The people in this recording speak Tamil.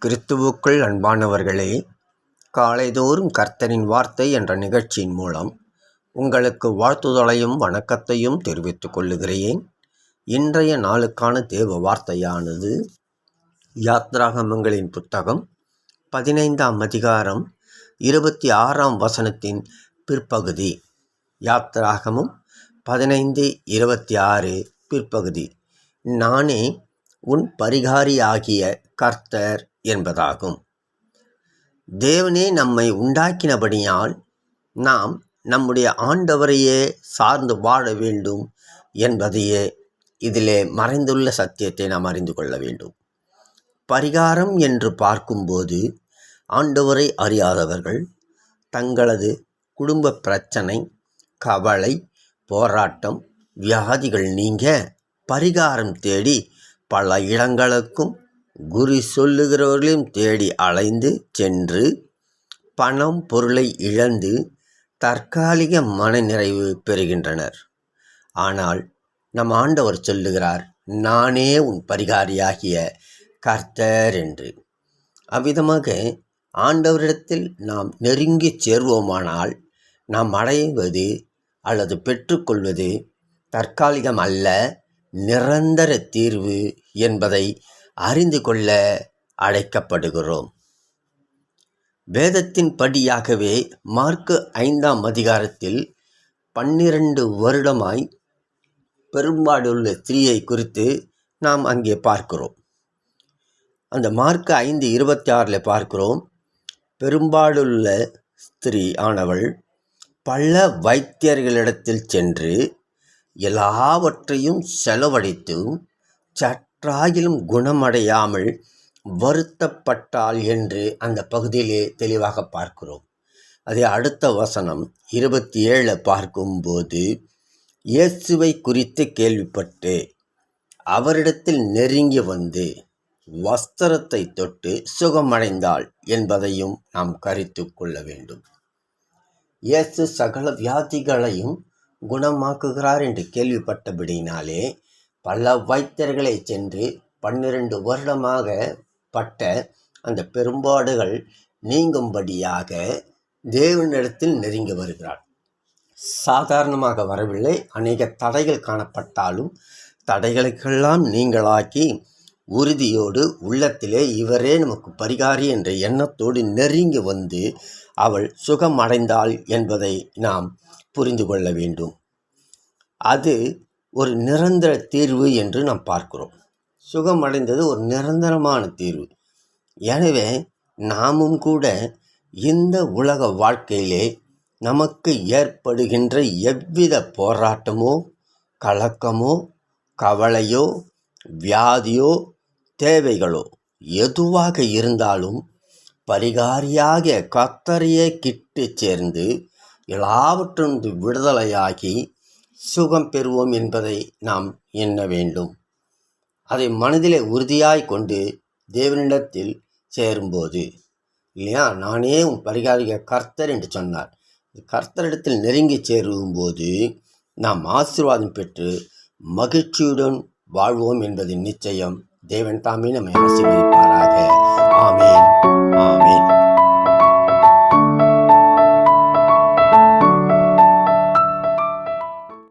கிறிஸ்துவுக்குள் அன்பானவர்களே, காலைதோறும் கர்த்தரின் வார்த்தை என்ற நிகழ்ச்சியின் மூலம் உங்களுக்கு வாழ்த்துதலையும் வணக்கத்தையும் தெரிவித்துக் கொள்ளுகிறேன். இன்றைய நாளுக்கான தேவ வார்த்தையானது யாத்ராகமங்களின் புத்தகம் 15ஆம் அதிகாரம் 26ஆம் வசனத்தின் பிற்பகுதி. யாத்ராகமம் 15:26 பிற்பகுதி. நானே உன் பரிகாரியாகிய கர்த்தர் என்பதாகும். தேவனே நம்மை உண்டாக்கினபடியால் நாம் நம்முடைய ஆண்டவரையே சார்ந்து வாழ வேண்டும் என்பதையே இதிலே மறைந்துள்ள சத்தியத்தை நாம் அறிந்து கொள்ள வேண்டும். பரிகாரம் என்று பார்க்கும்போது ஆண்டவரை அறியாதவர்கள் தங்களது குடும்ப பிரச்சனை, கவலை, போராட்டம், வியாதிகள் நீங்க பரிகாரம் தேடி பல இடங்களுக்கும் குறி சொல்லுகிறவர்களையும் தேடி அலைந்து சென்று பணம் பொருளை இழந்து தற்காலிக மனநிறைவு பெறுகின்றனர். ஆனால் நம் ஆண்டவர் சொல்லுகிறார், நானே உன் பரிகாரியாகிய கர்த்தர் என்று. அவ்விதமாக ஆண்டவரிடத்தில் நாம் நெருங்கி சேர்வோமானால் நாம் அடைவது அல்லது பெற்றுக்கொள்வது தற்காலிகம் அல்ல, நிரந்தர தீர்வு என்பதை அறிந்து கொள்ள அழைக்கப்படுகிறோம். வேதத்தின் படியாகவே மார்க்கு 5ஆம் அதிகாரத்தில் 12 வருடமாய் பெரும்பாடுள்ள ஸ்திரீயை குறித்து நாம் அங்கே பார்க்கிறோம். அந்த மார்க்கு 5:26 பார்க்கிறோம், பெரும்பாடுள்ள ஸ்திரீ ஆனவள் பல வைத்தியர்களிடத்தில் சென்று எல்லாவற்றையும் செலவழித்தும் சற்றாகிலும் குணமடையாமல் வருத்தப்பட்டாள் என்று அந்த பகுதியிலே தெளிவாக பார்க்கிறோம். அதே அடுத்த வசனம் 27 பார்க்கும்போது, இயேசுவை குறித்து கேள்விப்பட்டு அவரிடத்தில் நெருங்கி வந்து வஸ்திரத்தை தொட்டு சுகமடைந்தாள் என்பதையும் நாம் கருத்து கொள்ள வேண்டும். இயேசு சகல வியாதிகளையும் குணமாக்குகிறார் என்று கேள்விப்பட்டபடினாலே பல வைத்தியர்களை சென்று 12 வருடமாக பட்ட அந்த பெரும்பாடுகள் நீங்கும்படியாக தேவனிடத்தில் நெருங்கி வருகிறார். சாதாரணமாக வரவில்லை. அநேக தடைகள் காணப்பட்டாலும் தடைகளுக்கெல்லாம் நீங்களாக்கி உறுதியோடு உள்ளத்திலே இவரே நமக்கு பரிகாரி என்ற எண்ணத்தோடு நெருங்கி வந்து அவள் சுகமடைந்தாள் என்பதை நாம் புரிந்து கொள்ள வேண்டும். அது ஒரு நிரந்தர தீர்வு என்று நாம் பார்க்கிறோம். சுகமடைந்தது ஒரு நிரந்தரமான தீர்வு. எனவே நாமும் கூட இந்த உலக வாழ்க்கையிலே நமக்கு ஏற்படுகின்ற எவ்வித போராட்டமோ, கலக்கமோ, கவலையோ, வியாதியோ, தேவைகளோ எதுவாக இருந்தாலும் பரிகாரியாக கர்த்தரையே கிட்டு சேர்ந்து எல்லாவற்றும் விடுதலையாகி சுகம் பெறுவோம் என்பதை நாம் எண்ண வேண்டும். அதை மனதிலே உறுதியாய் கொண்டு தேவனிடத்தில் சேரும்போது, இல்லையா, நானே உன் பரிகாரிக கர்த்தர் என்று சொன்னார். கர்த்தரிடத்தில் நெருங்கி சேரும்போது நாம் ஆசீர்வாதம் பெற்று மகிழ்ச்சியுடன் வாழ்வோம் என்பது நிச்சயம். தேவன் தாமே நம்மை ஆசீர்வதிப்பாராக. ஆமேன், ஆமேன்.